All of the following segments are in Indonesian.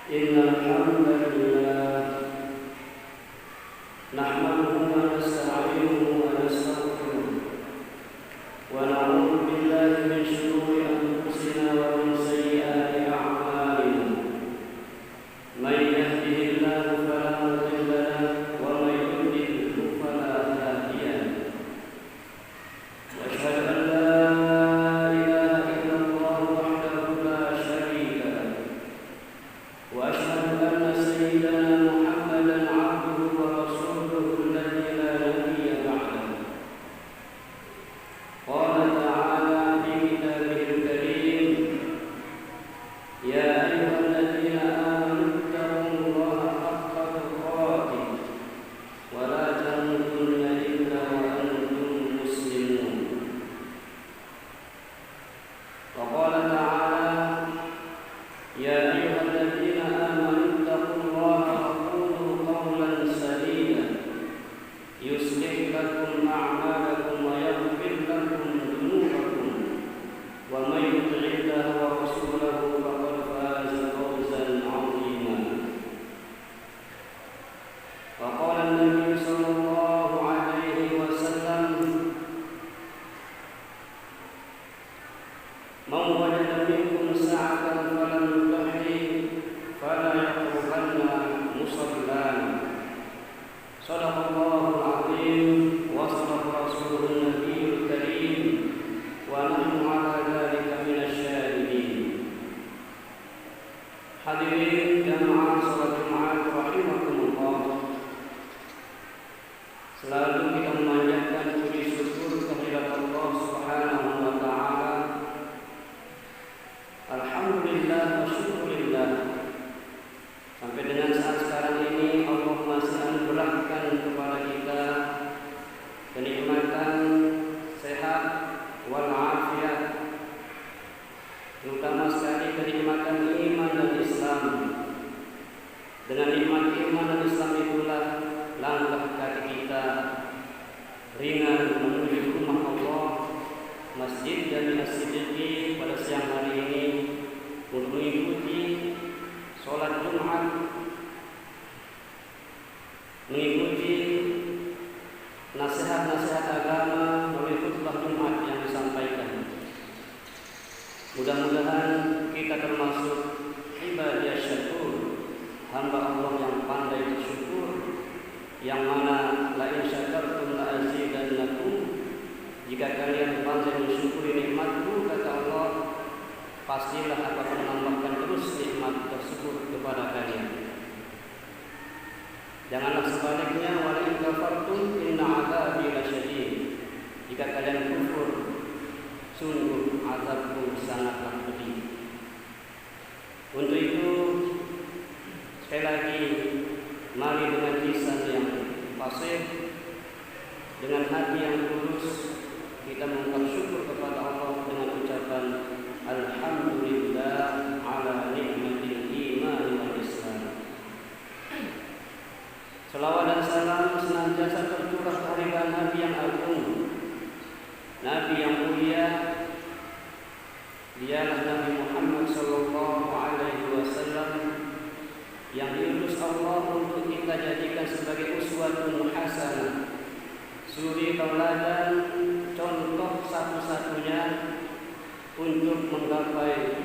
إن الحمد لله نحمده ونستعينه ونستغفره ونعوذ بالله من شرور أنفسنا ومن سيئات أعمالنا من يهده الله فلا مضل له ومن يضلل فلا هادي له وأشهد أن لا إله إلا الله وحده لا شريك له وأشهد أن سيدنا محمدا عبده ورسوله الذي لا نبي بعده قال تعالى في كتابه الكريم يا أيها الذين آمنوا اتقوا الله حق تقاته ولا تموتن إلا وأنتم مسلمون وقال تعالى يا أيها الذين آمنوا اتقوا الله وقولوا قولا سديدا يصلح لكم أعمالكم ويغفر لكم ذنوبكم ومن يطع الله ورسوله فقد فاز فوزا عظيما وقال النبي صلى الله عليه وسلم من وجد منكم سعة فلم يضحي فلا يقربن مصلانا صدق الله العظيم وصدق رسوله النبي الكريم ونحن على ذلك من الشاهدين. Hadirin jamaah salat Jumat rahimakumullah. Selalu kita memanjatkan puji syukur kehadirat Allah Subhanahu wa taala. Alhamdulillah wa syukurillah. Sampai dengan saat sekarang ini Allah masih anugerahkan kepada kita kenikmatan sehat wal afiat, terutama sekali kenikmatan iman dan Islam. Dengan nikmat iman dan Islam itulah langkah kaki kita ringan menuju rumah Allah, Masjid Jami As-Siddiqi pada siang hari ini untuk mengikuti sholat Jumat, mengikuti nasihat-nasihat agama melalui khutbah Jumat yang disampaikan. Mudah-mudahan kita termasuk ibadah syakur, hamba Allah yang pandai bersyukur, yang mana la in syakartum la azidannakum. Jika kalian pandai mensyukuri nikmatku, kata Allah, pastilah aku akan menambahkan terus nikmat tersebut kepada kalian. Janganlah sebaliknya, wala in kafartum inna adzabi lasyadid. Jika kalian kufur, sungguh azabku sangatlah pedih. Untuk itu, sekali lagi, mari dengan lisan yang fasih, dengan hati yang tulus, kita mengucap syukur kepada Allah dengan ucapan Alhamdulillah ala nikmatil iman wal Islam. Selawat dan salam senantiasa tercurah kehadiran Nabi yang agung, Nabi yang mulia. Dialah Nabi Muhammad sallallahu alaihi wasallam yang diutus Allah untuk kita jadikan sebagai uswatun hasanah, suri tauladan, contoh satu-satunya untuk menggapai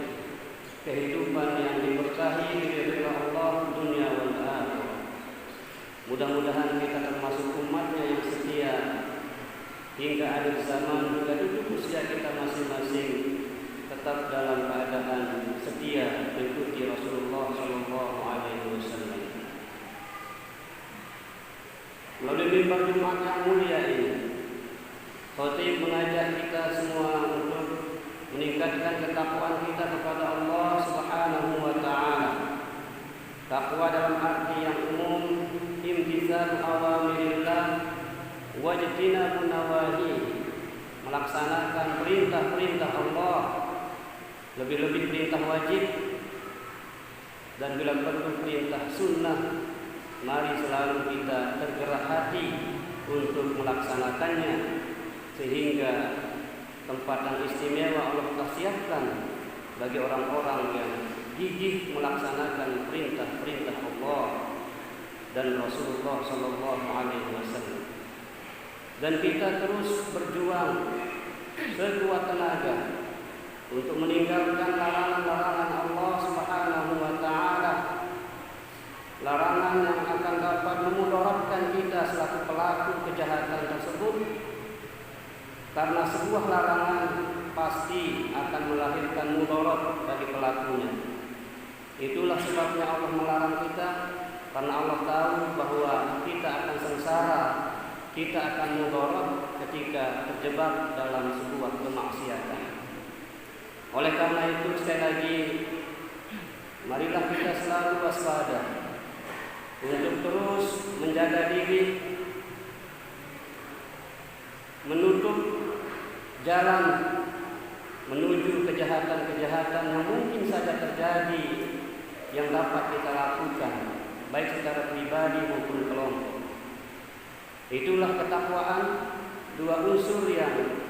kehidupan yang diberkahi oleh Allah dunia wal akhirah. Mudah-mudahan kita termasuk umatnya yang setia hingga akhir zaman, hingga duduk usia kita masing-masing tetap dalam keadaan setia mengikuti Rasulullah sallallahu alaihi wasallam. Melalui mimbar Jumat yang mulia ini, khatib mengajak kita semua untuk meningkatkan ketakwaan kita kepada Allah Subhanahu wa taala. Takwa dalam arti yang umum, imtithal awamirillah wa ijtinabun nawahi, melaksanakan perintah-perintah Allah, lebih-lebih perintah wajib, dan bila perlu perintah sunnah. Mari selalu kita tergerak hati untuk melaksanakannya, sehingga tempat yang istimewa Allah siapkan bagi orang-orang yang gigih melaksanakan perintah-perintah Allah dan Rasulullah Sallallahu Alaihi Wasallam. Dan kita terus berjuang sekuat tenaga untuk meninggalkan larangan-larangan Allah Subhanahu wa Ta'ala, larangan yang akan dapat memudaratkan kita selaku pelaku kejahatan tersebut, karena sebuah larangan pasti akan melahirkan mudarat bagi pelakunya. Itulah sebabnya Allah melarang kita, karena Allah tahu bahwa kita akan sengsara, kita akan mudarat ketika terjebak dalam sebuah kemaksiatan. Oleh karena itu, sekali lagi, marilah kita selalu waspada untuk terus menjaga diri, menutup jalan menuju kejahatan-kejahatan yang mungkin saja terjadi yang dapat kita lakukan, baik secara pribadi maupun kelompok. Itulah ketakwaan, dua unsur yang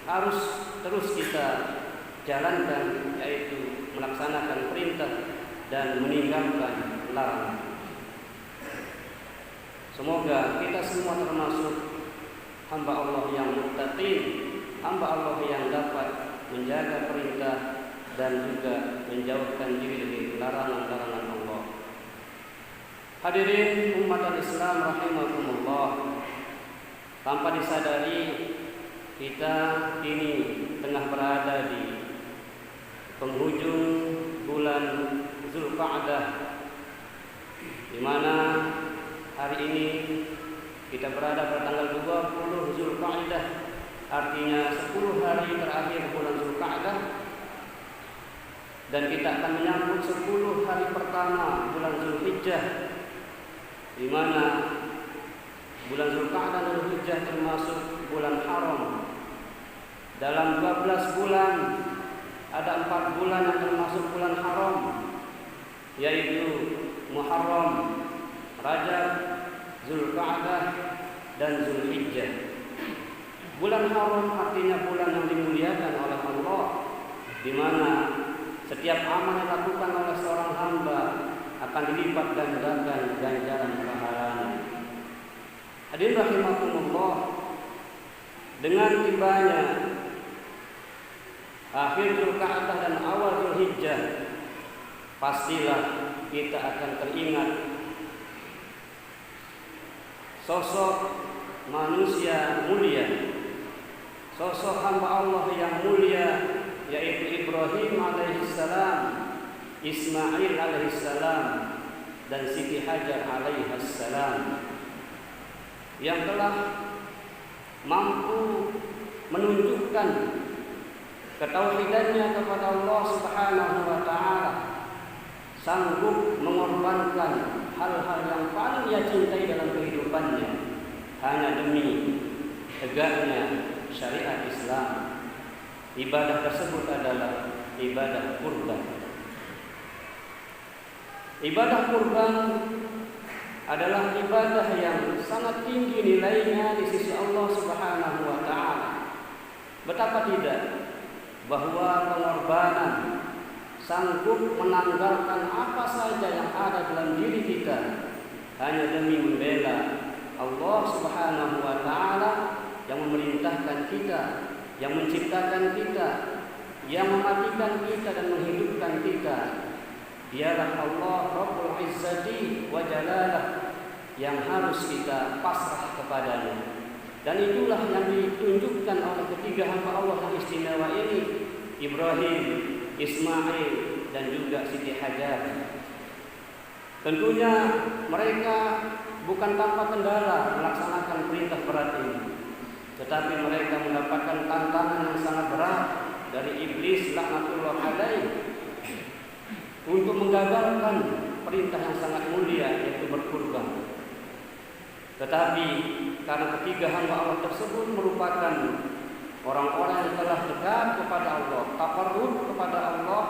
harus terus kita jalankan, yaitu melaksanakan perintah dan meninggalkan larangan. Semoga kita semua termasuk hamba Allah yang muttaqin, hamba Allah yang dapat menjaga perintah dan juga menjauhkan diri dari larangan-larangan Allah. Hadirin umat Islam rahimakumullah, tanpa disadari kita ini tengah berada di penghujung bulan Zulqa'dah, di mana hari ini kita berada pada tanggal 20 Zulqa'dah, artinya 10 hari terakhir bulan Zulqa'dah, dan kita akan menyambut 10 hari pertama bulan Zulhijjah, di mana bulan Zulqa'dah dan Zulhijjah termasuk bulan haram. Dalam 12 bulan ada 4 bulan yang termasuk bulan haram, yaitu Muharram, Rajab, Zulqa'dah, dan Zulhijjah. Bulan haram artinya bulan yang dimuliakan oleh Allah, di mana setiap amal yang dilakukan oleh seorang hamba akan dilipat gandakan ganjaran pahalanya. Hadirin rahimakumullah, dengan tibanya akhir Zulqa'dah dan awal Zulhijjah, pastilah kita akan teringat sosok manusia mulia, sosok hamba Allah yang mulia, yaitu Ibrahim alaihissalam, Ismail alaihissalam, dan Siti Hajar alaihissalam, yang telah mampu menunjukkan ketauhidannya kepada Allah Subhanahu wa Ta'ala, sanggup mengorbankan hal-hal yang paling ia cintai dalam kehidupannya hanya demi tegaknya syariat Islam. Ibadah tersebut adalah ibadah kurban. Ibadah kurban adalah ibadah yang sangat tinggi nilainya di sisi Allah Subhanahu wa Ta'ala. Betapa tidak bahwa pengorbanan sanggup menanggalkan apa saja yang ada dalam diri kita hanya demi membela Allah Subhanahu wa Ta'ala yang memerintahkan kita, yang menciptakan kita, yang mematikan kita dan menghidupkan kita. Dialah Allah Rabbul Izzati wa Jalalah yang harus kita pasrah kepadanya. Dan itulah yang ditunjukkan oleh ketiga hamba Allah yang istimewa ini, Ibrahim, Ismail, dan juga Siti Hajar. Tentunya mereka bukan tanpa kendala melaksanakan perintah berat ini, tetapi mereka mendapatkan tantangan yang sangat berat dari iblis laknatullah alaih untuk menggagalkan perintah yang sangat mulia, yaitu berkurban. Tetapi karena ketiga hamba Allah tersebut merupakan orang-orang yang telah dekat kepada Allah, taqarrub kepada Allah,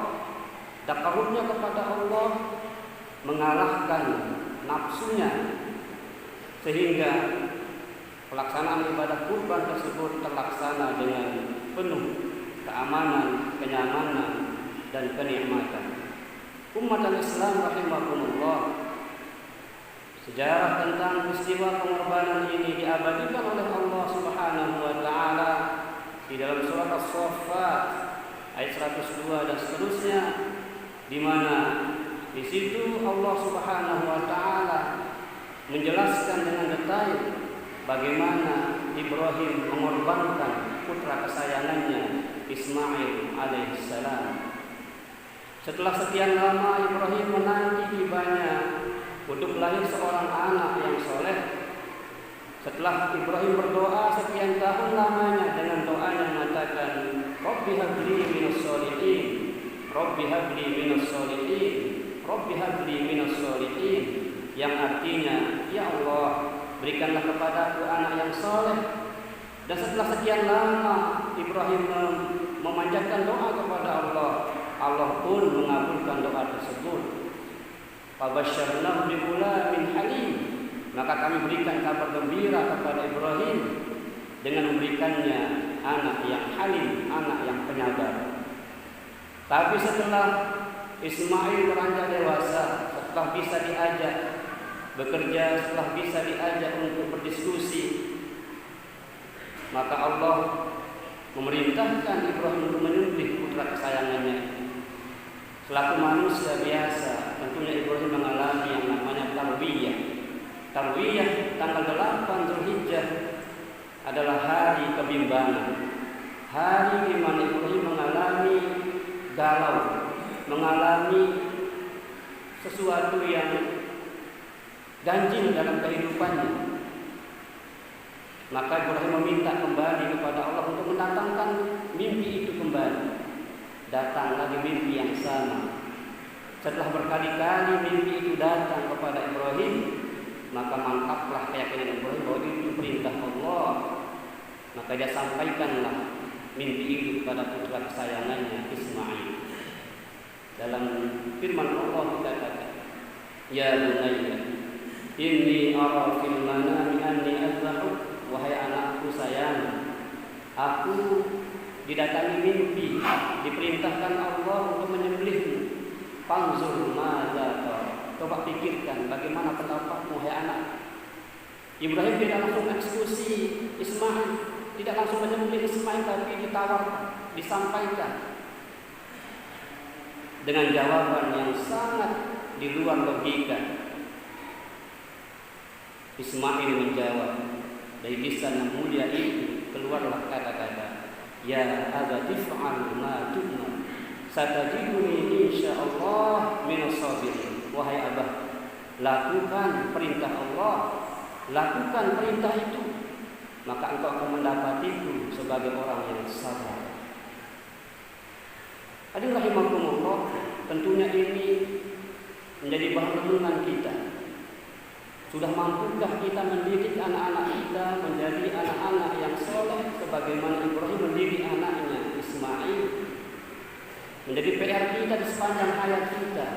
taqarrubnya kepada Allah mengalahkan nafsunya, sehingga pelaksanaan ibadah kurban tersebut terlaksana dengan penuh keamanan, kenyamanan, dan kenikmatan. Umat Islam rahimakumullah, sejarah tentang peristiwa pengorbanan ini diabadikan oleh Allah Subhanahu wa taala di dalam surat As-Saffat ayat 102 dan seterusnya, di mana di situ Allah Subhanahu wa taala menjelaskan dengan detail bagaimana Ibrahim mengorbankan putra kesayangannya Ismail alaihissalam. Setelah sekian lama Ibrahim menanti tibanya untuk lahir seorang anak yang soleh. Setelah Ibrahim berdoa sekian tahun lamanya dengan doanya mengatakan, Rabbi habli minas sholihin, Rabbi habli minas sholihin, Rabbi habli minas sholihin, yang artinya, ya Allah, berikanlah kepadaku anak yang soleh. Dan setelah sekian lama Ibrahim memanjatkan doa kepada Allah, Allah pun mengabulkan doa tersebut. Fabasyarnahu bighulamin halim, maka kami berikan kabar gembira kepada Ibrahim dengan memberikannya anak yang halim, anak yang penyabar. Tapi setelah Ismail beranjak dewasa, setelah bisa diajak bekerja, setelah bisa diajak untuk berdiskusi, maka Allah memerintahkan Ibrahim untuk menyembelih putra kesayangannya. Selaku manusia biasa, tentunya Ibrahim mengalami yang namanya tarwiyah. Tarwiyah tanggal 8 Zulhijjah adalah hari kebimbangan. Hari di mana Ibrahim mengalami galau, mengalami sesuatu yang ganjil dalam kehidupannya. Maka Ibrahim meminta kembali kepada Allah untuk mendatangkan mimpi itu kembali. Datang lagi mimpi yang sama. Setelah berkali-kali mimpi itu datang kepada Ibrahim, maka mantaplah keyakinan Ibrahim bahwa itu perintah Allah. Maka dia sampaikanlah mimpi itu kepada putra kesayangannya Ismail. Dalam firman Allah dikatakan, Ya bunayya, inni ara fil manami anni azbahuk, wahai anakku sayang, aku didatangi mimpi, diperintahkan Allah untuk menyembelihmu. Fanzur madza tara, coba pikirkan bagaimana pendapatmu, hai anak. Ibrahim tidak langsung eksekusi Ismail, tidak langsung menyembelih Ismail, tapi ditawarkan, disampaikan dengan jawaban yang sangat di luar logika. Ismail menjawab, dari lisan yang mulia itu keluarlah kata-kata, Ya abati fa'al ma tu'mar, satajiduni insyaallah minas sabirin. Wahai abah, lakukan perintah Allah, lakukan perintah itu, maka engkau akan mendapatiku sebagai orang yang sabar. Hadirin rahimakumullah, tentunya ini menjadi bahan renungan kita. Sudah mampukah kita mendidik anak-anak kita menjadi anak-anak yang soleh sebagaimana Ibrahim mendidik anaknya Ismail? Menjadi PR kita di sepanjang hayat kita.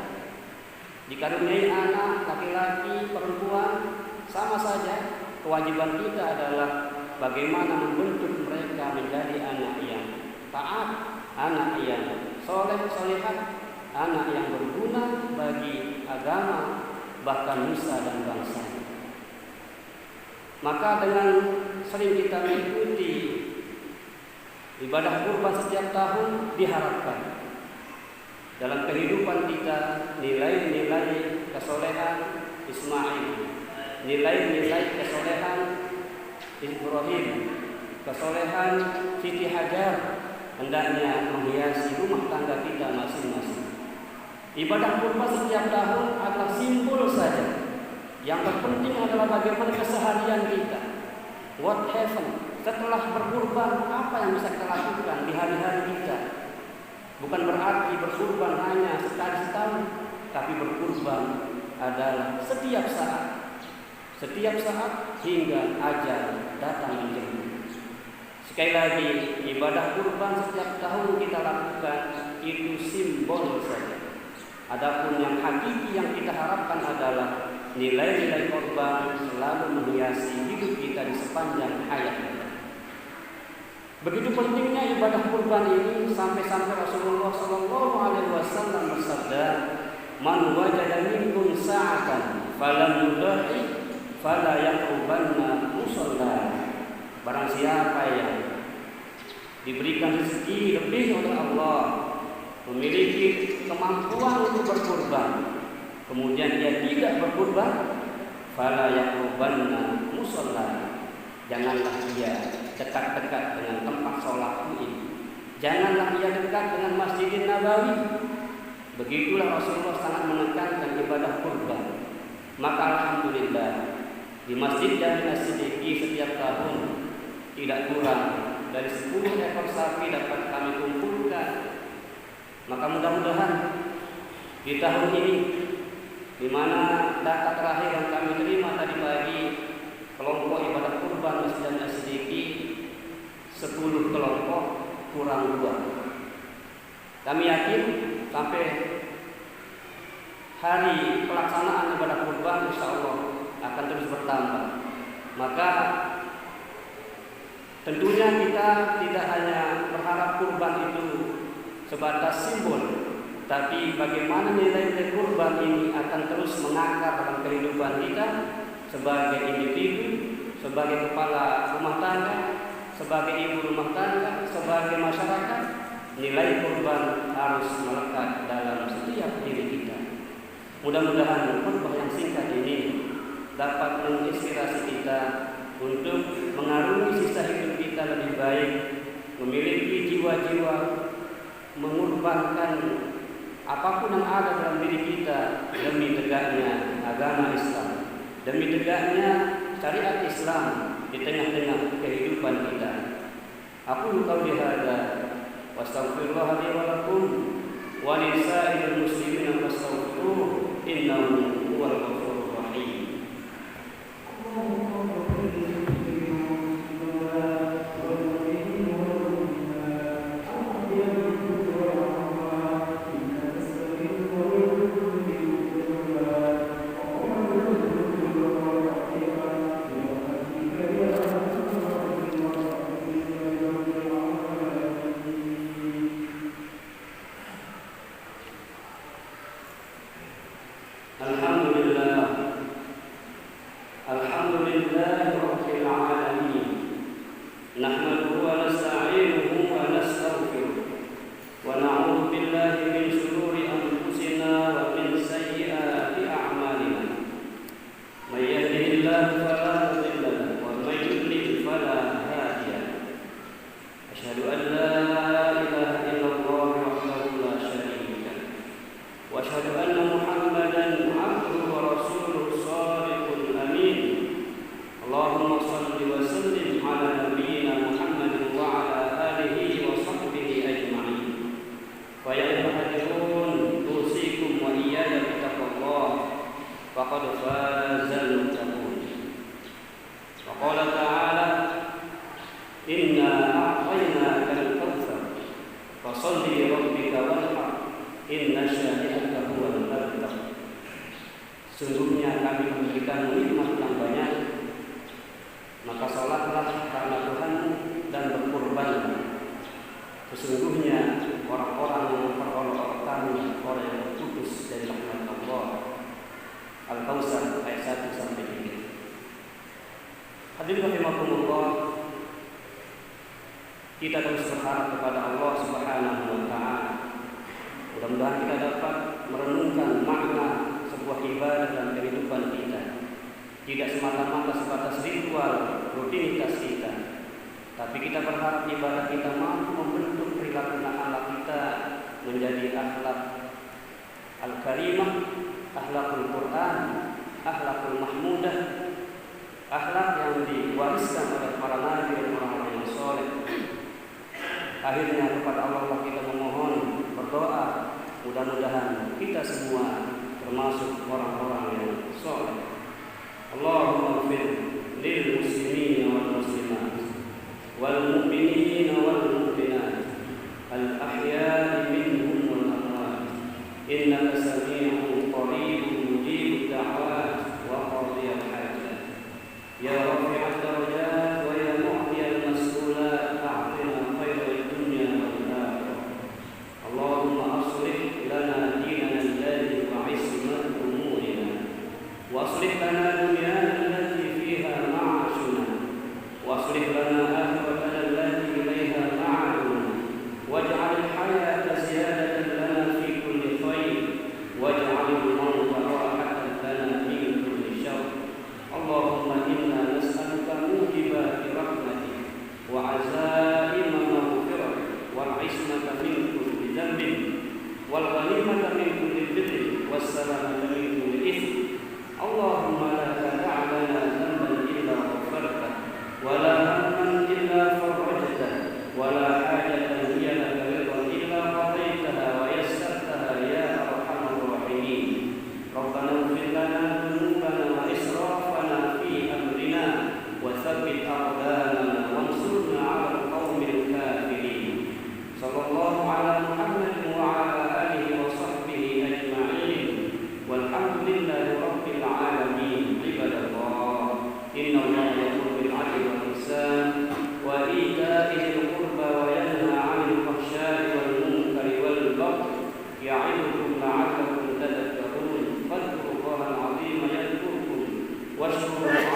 Dikaruniai anak laki-laki, perempuan, sama saja. Kewajiban kita adalah bagaimana membentuk mereka menjadi anak yang taat, anak yang soleh, solehah, anak yang berguna bagi agama, bahkan nusa dan bangsa. Maka dengan sering kita mengikuti ibadah kurban setiap tahun, diharapkan dalam kehidupan kita nilai-nilai kesolehan Ismail, nilai-nilai kesolehan Ibrahim, kesolehan Siti Hajar hendaknya menghiasi rumah tangga kita masing-masing. Ibadah kurban setiap tahun adalah simbol saja. Yang terpenting adalah bagaimana keseharian kita. What happened? Setelah berkurban, apa yang bisa kita lakukan di hari-hari kita? Bukan berarti berkurban hanya sekali setahun, tapi berkurban adalah setiap saat. Setiap saat hingga ajal datang menjemput. Sekali lagi, ibadah kurban setiap tahun kita lakukan itu simbol saja. Adapun yang hakiki yang kita harapkan adalah nilai-nilai korban selalu menghiasi hidup kita di sepanjang hayat kita. Begitu pentingnya ibadah kurban ini sampai-sampai Rasulullah SAW bersabda, man wajada minkum sa'atan falam yudahi fala yaqrubanna musalla. Barang siapa yang diberikan rezeki lebih oleh Allah, memiliki kemampuan untuk berkurban, kemudian dia tidak berkurban, fala yaqrubanna musalla. Janganlah dia dekat-dekat dengan tempat sholat ini. Janganlah ia dekat dengan Masjidin Nabawi. Begitulah Rasulullah sangat menekankan ibadah kurban. Maka alhamdulillah di Masjid Jami As-Siddiqi setiap tahun tidak kurang dari 10 ekor sapi dapat kami kumpulkan. Maka mudah-mudahan di tahun ini, di mana data terakhir yang kami terima tadi pagi, kelompok ibadah kurban Masjid Jami As-Siddiqi 10 kelompok kurang 2. Kami yakin sampai hari pelaksanaan ibadah kurban insya Allah akan terus bertambah. Maka tentunya kita tidak hanya berharap kurban itu sebatas simbol, tapi bagaimana nilai-nilai kurban ini akan terus mengakar dalam kehidupan kita sebagai individu, sebagai kepala rumah tangga, sebagai ibu rumah tangga, sebagai masyarakat. Nilai kurban harus melekat dalam setiap diri kita. Mudah-mudahan khutbah yang singkat ini dapat menginspirasi kita untuk mengarungi sisa hidup kita lebih baik, memiliki jiwa-jiwa, mengorbankan apapun yang ada dalam diri kita demi tegaknya agama Islam, demi tegaknya syariat Islam di tengah-tengah kehidupan kita. Aku qauli hadza wa astaghfirullah li wa lakum wa lisa'iril muslimin fastaghfiruh innahu huwal ghafurur rahim. Sungguhnya kami memberikan nikmat yang banyak, maka salatlah karena Tuhanmu dan berkurbanlah. Sesungguhnya orang-orang yang memperolok-olokkan orang yang terputus dari rahmat Allah. Al-Kautsar ayat 1 sampai 3. Hadirin rahimakumullah, kita terus berharap kepada Allah Subhanahu wa taala. Mudah-mudahan kita dapat merenungkan makna sebuah ibadah dalam kehidupan kita, tidak semata-mata sebatas ritual rutinitas kita, tapi kita berharap ibadah kita mampu membentuk perilaku dan akhlak kita menjadi akhlak al-karimah, akhlakul Quran, akhlakul mahmudah, akhlak yang diwariskan oleh para nabi dan orang-orang yang soleh. Akhirnya kepada Allah kita memohon, berdoa, mudah-mudahan kita semua termasuk orang-orang yang soleh. Allahumma ighfir lil muslimin wal muslimat wal mu'minin wal mu'minat al ahya'i minhum wal amwat innaka sami'un qaribun mujibud da'wat wa qadiyal hajat ya rafi'ad darajat wa ya mu'tiyal mas'ulat a'tina khairal dunya wal akhirah. Allahumma aslih lana dinana alladhi wal ghanimata min kulli birrin was salamata min kulli itsm. Allahumma la tad'a lana dhanban illa ghafartah wa la hamman illa farajtah wa la hajatan hiya laka ridwan illa qadaitaha wa yassartaha ya arhamar rahimin. Rabbana ighfir lana dhunubana wa israfana fi amrina wa tsabbit aqdamana wansurna 'alal qaumil kafirin. Sallallahu ala Muhammadin wa ala alihi wa sahbihi ajma'in. Walhamdulillahi rabbil alamin. Ibadallah, inna Allaha ya'muru bil 'adli wal ihsan wa ita'i dzil qurba wa yanha 'anil fahsya'i wal munkari wal baghi ya'idukum la'allakum tadhakkarun. Fadhkurullaha al-'azima yadhkurkum washkuruhu